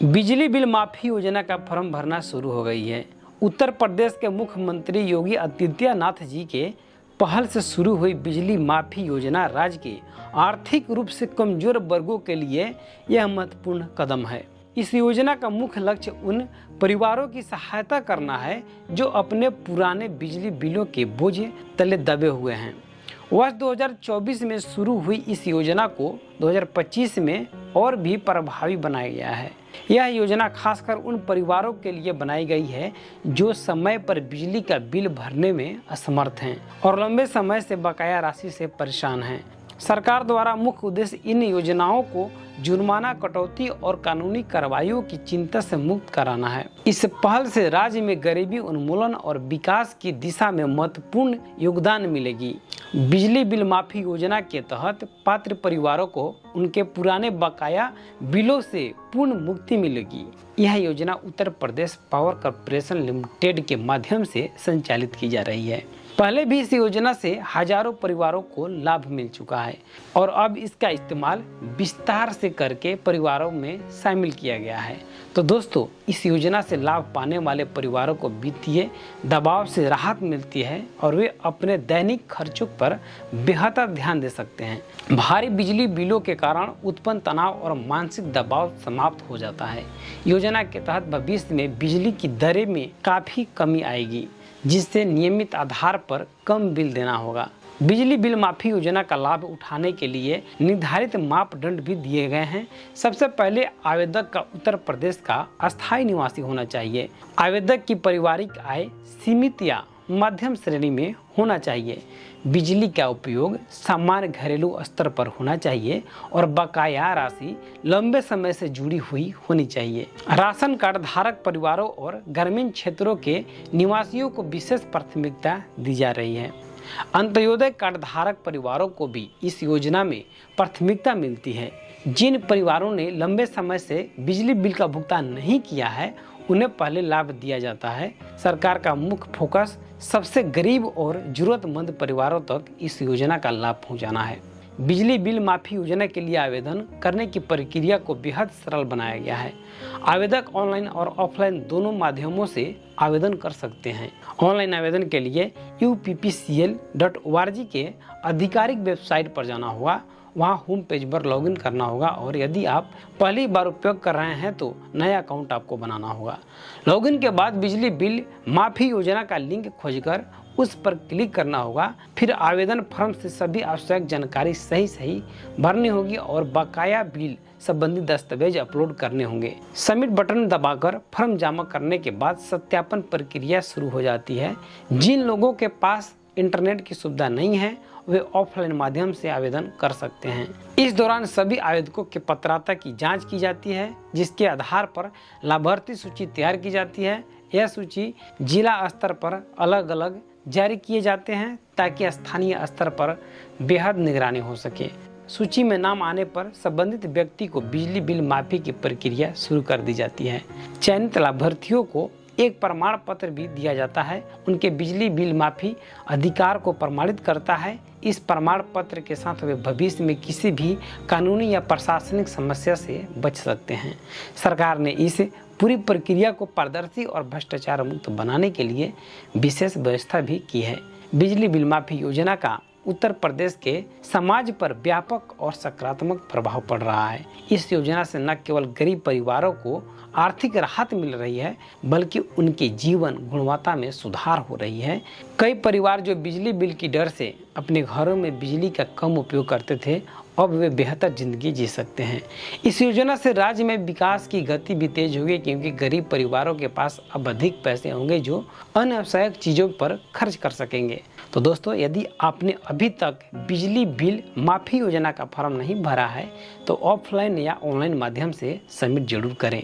बिजली बिल माफी योजना का फॉर्म भरना शुरू हो गई है। उत्तर प्रदेश के मुख्यमंत्री योगी आदित्यनाथ जी के पहल से शुरू हुई बिजली माफी योजना राज्य के आर्थिक रूप से कमजोर वर्गों के लिए यह महत्वपूर्ण कदम है। इस योजना का मुख्य लक्ष्य उन परिवारों की सहायता करना है जो अपने पुराने बिजली बिलों के बोझ तले दबे हुए हैं। वर्ष 2024 में शुरू हुई इस योजना को 2025 में और भी प्रभावी बनाया गया है। यह योजना खासकर उन परिवारों के लिए बनाई गई है जो समय पर बिजली का बिल भरने में असमर्थ हैं और लंबे समय से बकाया राशि से परेशान हैं। सरकार द्वारा मुख्य उद्देश्य इन योजनाओं को जुर्माना कटौती और कानूनी कार्रवाइयों की चिंता से मुक्त कराना है। इस पहल से राज्य में गरीबी उन्मूलन और विकास की दिशा में महत्वपूर्ण योगदान मिलेगी। बिजली बिल माफी योजना के तहत पात्र परिवारों को उनके पुराने बकाया बिलों से पूर्ण मुक्ति मिलेगी। यह योजना Uttar Pradesh power corporation limited के माध्यम से संचालित की जा रही है। पहले भी इस योजना से हजारों परिवारों को लाभ मिल चुका है और अब इसका इस्तेमाल विस्तार से करके परिवारों में शामिल किया गया है। तो दोस्तों, इस योजना से लाभ पाने वाले परिवारों को वित्तीय दबाव से राहत मिलती है और वे अपने दैनिक खर्चों पर बेहतर ध्यान दे सकते हैं। भारी बिजली बिलों के कारण उत्पन्न तनाव और मानसिक दबाव समाप्त हो जाता है। योजना के तहत भविष्य में बिजली की दरें में काफ़ी कमी आएगी, जिससे नियमित आधार पर कम बिल देना होगा। बिजली बिल माफी योजना का लाभ उठाने के लिए निर्धारित मापदंड भी दिए गए हैं। सबसे पहले आवेदक का उत्तर प्रदेश का अस्थायी निवासी होना चाहिए। आवेदक की पारिवारिक आय सीमित या मध्यम श्रेणी में होना चाहिए। बिजली का उपयोग सामान्य घरेलू स्तर पर होना चाहिए और बकाया राशि लंबे समय से जुड़ी हुई होनी चाहिए। राशन कार्ड धारक परिवारों और ग्रामीण क्षेत्रों के निवासियों को विशेष प्राथमिकता दी जा रही है। अंत्योदय कार्ड धारक परिवारों को भी इस योजना में प्राथमिकता मिलती है। जिन परिवारों ने लंबे समय से बिजली बिल का भुगतान नहीं किया है, उन्हें पहले लाभ दिया जाता है। सरकार का मुख्य फोकस सबसे गरीब और जरूरतमंद परिवारों तक इस योजना का लाभ पहुंचाना है। बिजली बिल माफी योजना के लिए आवेदन करने की प्रक्रिया को बेहद सरल बनाया गया है। आवेदक ऑनलाइन और ऑफलाइन दोनों माध्यमों से आवेदन कर सकते हैं। ऑनलाइन आवेदन के लिए uppcl.org के आधिकारिक वेबसाइट पर जाना होगा। वहाँ होम पेज पर लॉगिन करना होगा और यदि आप पहली बार उपयोग कर रहे हैं तो नया अकाउंट आपको बनाना होगा। लॉगिन के बाद बिजली बिल माफी योजना का लिंक खोजकर उस पर क्लिक करना होगा। फिर आवेदन फॉर्म से सभी आवश्यक जानकारी सही भरनी होगी और बकाया बिल संबंधी दस्तावेज अपलोड करने होंगे। सबमिट बटन दबाकर फॉर्म जमा करने के बाद सत्यापन प्रक्रिया शुरू हो जाती है। जिन लोगों के पास इंटरनेट की सुविधा नहीं है, वे ऑफलाइन माध्यम से आवेदन कर सकते हैं। इस दौरान सभी आवेदकों की पात्रता की जांच की जाती है, जिसके आधार पर लाभार्थी सूची तैयार की जाती है। यह सूची जिला स्तर पर अलग अलग जारी किए जाते हैं ताकि स्थानीय स्तर पर बेहद निगरानी हो सके। सूची में नाम आने पर संबंधित व्यक्ति को बिजली बिल माफी की प्रक्रिया शुरू कर दी जाती है। चयनित लाभार्थियों को एक प्रमाण पत्र भी दिया जाता है। उनके बिजली बिल माफी अधिकार को प्रमाणित करता है। इस प्रमाण पत्र के साथ वे भविष्य में किसी भी कानूनी या प्रशासनिक समस्या से बच सकते हैं। सरकार ने इस पूरी प्रक्रिया को पारदर्शी और भ्रष्टाचार मुक्त बनाने के लिए विशेष व्यवस्था भी की है। बिजली बिल माफी योजना का उत्तर प्रदेश के समाज पर व्यापक और सकारात्मक प्रभाव पड़ रहा है। इस योजना से न केवल गरीब परिवारों को आर्थिक राहत मिल रही है, बल्कि उनके जीवन गुणवत्ता में सुधार हो रही है। कई परिवार जो बिजली बिल की डर से अपने घरों में बिजली का कम उपयोग करते थे, अब वे बेहतर जिंदगी जी सकते हैं। इस योजना से राज्य में विकास की गति भी तेज होगी, क्योंकि गरीब परिवारों के पास अब अधिक पैसे होंगे जो अनावश्यक चीज़ों पर खर्च कर सकेंगे। तो दोस्तों, यदि आपने अभी तक बिजली बिल माफी योजना का फॉर्म नहीं भरा है तो ऑफलाइन या ऑनलाइन माध्यम से सबमिट जरूर करें।